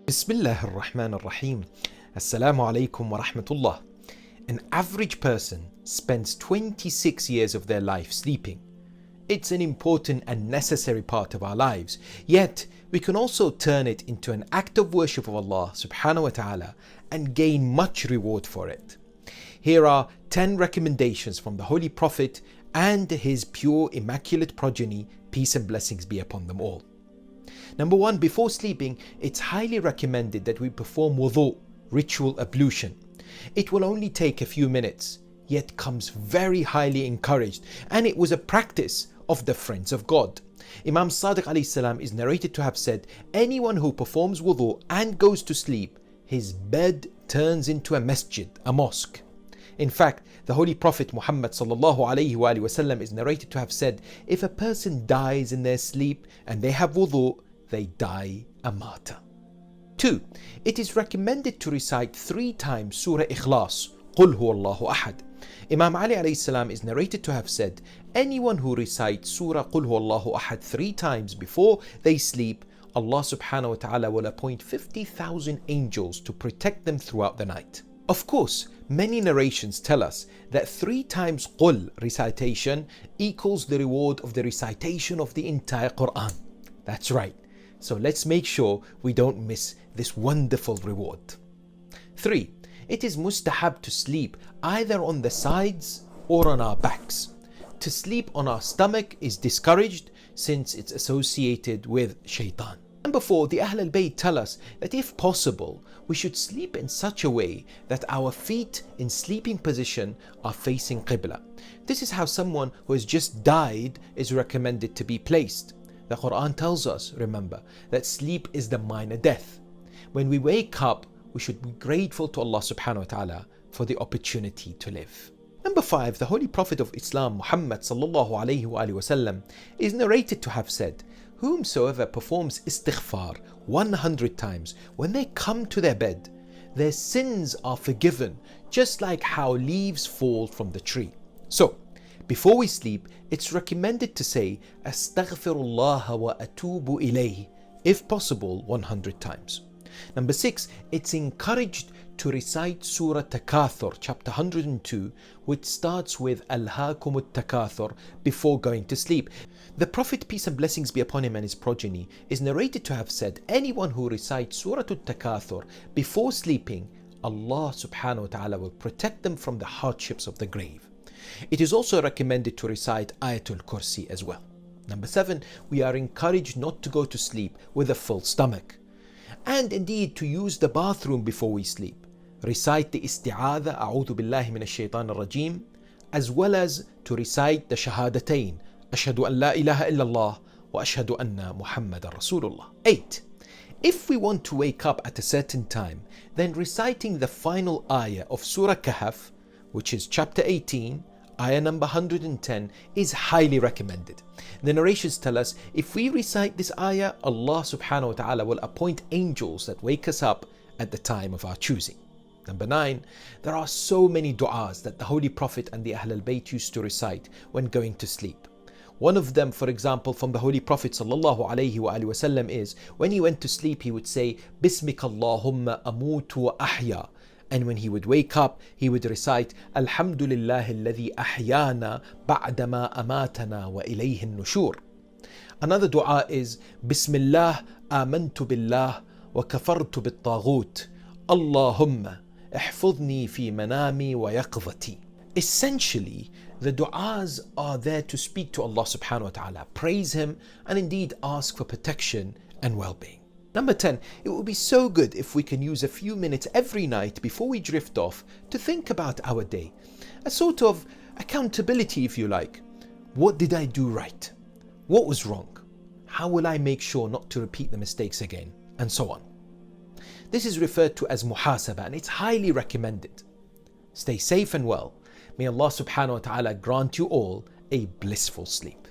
Bismillah ar-Rahman ar-Rahim. Assalamu alaikum wa rahmatullah. An average person spends 26 years of their life sleeping. It's an important and necessary part of our lives, yet we can also turn it into an act of worship of Allah subhanahu wa ta'ala and gain much reward for it. Here are 10 recommendations from the Holy Prophet and his pure immaculate progeny, peace and blessings be upon them all. Number 1, before sleeping, it's highly recommended that we perform wudu, ritual ablution. It will only take a few minutes, yet comes very highly encouraged, and it was a practice of the friends of God. Imam Sadiq alayhi salam is narrated to have said, anyone who performs wudu and goes to sleep, his bed turns into a masjid, a mosque. In fact, the Holy Prophet Muhammad sallallahu alayhi wa sallam is narrated to have said, if a person dies in their sleep and they have wudu, they die a martyr. 2. It is recommended to recite 3 times Surah Ikhlas, Qul Huwallahu Ahad. Imam Ali alayhi salam is narrated to have said, anyone who recites Surah Qul Huwallahu Ahad 3 times before they sleep, Allah subhanahu wa ta'ala will appoint 50,000 angels to protect them throughout the night. Of course, many narrations tell us that 3 times Qul recitation equals the reward of the recitation of the entire Quran. That's right. So let's make sure we don't miss this wonderful reward. 3. It is mustahab to sleep either on the sides or on our backs. To sleep on our stomach is discouraged since it's associated with shaitan. Number 4, the Ahl al-Bayt tell us that if possible, we should sleep in such a way that our feet in sleeping position are facing Qibla. This is how someone who has just died is recommended to be placed. The Quran tells us, remember, that sleep is the minor death. When we wake up, we should be grateful to Allah subhanahu wa ta'ala for the opportunity to live. Number 5, the Holy Prophet of Islam, Muhammad sallallahu alayhi wa sallam, is narrated to have said, whomsoever performs istighfar 100 times when they come to their bed, their sins are forgiven, just like how leaves fall from the tree. So, before we sleep, it's recommended to say Astaghfirullah wa atubu ilayhi, if possible 100 times. Number 6, it's encouraged to recite Surah Takathur, chapter 102, which starts with Alhaakumut Takathur before going to sleep. The Prophet, peace and blessings be upon him and his progeny, is narrated to have said, anyone who recites Surah Takathur before sleeping, Allah subhanahu wa ta'ala will protect them from the hardships of the grave. It is also recommended to recite Ayatul Kursi as well. Number 7, we are encouraged not to go to sleep with a full stomach. And indeed to use the bathroom before we sleep. Recite the Isti'adha, A'udhu Billahi Minash Shaitan Ar-Rajim, as well as to recite the Shahadatain, Ashhadu an la ilaha illallah wa ashhadu anna Muhammadan Rasulullah. 8. If we want to wake up at a certain time, then reciting the final ayah of Surah Kahf, which is chapter 18, ayah number 110, is highly recommended. The narrations tell us if we recite this ayah, Allah subhanahu wa ta'ala will appoint angels that wake us up at the time of our choosing. Number 9, there are so many du'as that the Holy Prophet and the Ahl al-Bayt used to recite when going to sleep. One of them, for example, from the Holy Prophet sallallahu alayhi wa sallam is, when he went to sleep, he would say, Bismika Allahumma amutu wa ahya. And when he would wake up, he would recite, Alhamdulillahi alladhi ahyana ba'dama amatana wa ilayhi nushur. Another dua is, Bismillah amantu billah wa kafartu bit taghut. Allahumma ihfudni fi manami wa yaqdhati. Essentially, the du'as are there to speak to Allah subhanahu wa ta'ala, praise Him, and indeed ask for protection and well-being. Number 10, it would be so good if we can use a few minutes every night before we drift off to think about our day. A sort of accountability, if you like. What did I do right? What was wrong? How will I make sure not to repeat the mistakes again? And so on. This is referred to as muhasabah, and it's highly recommended. Stay safe and well. May Allah subhanahu wa ta'ala grant you all a blissful sleep.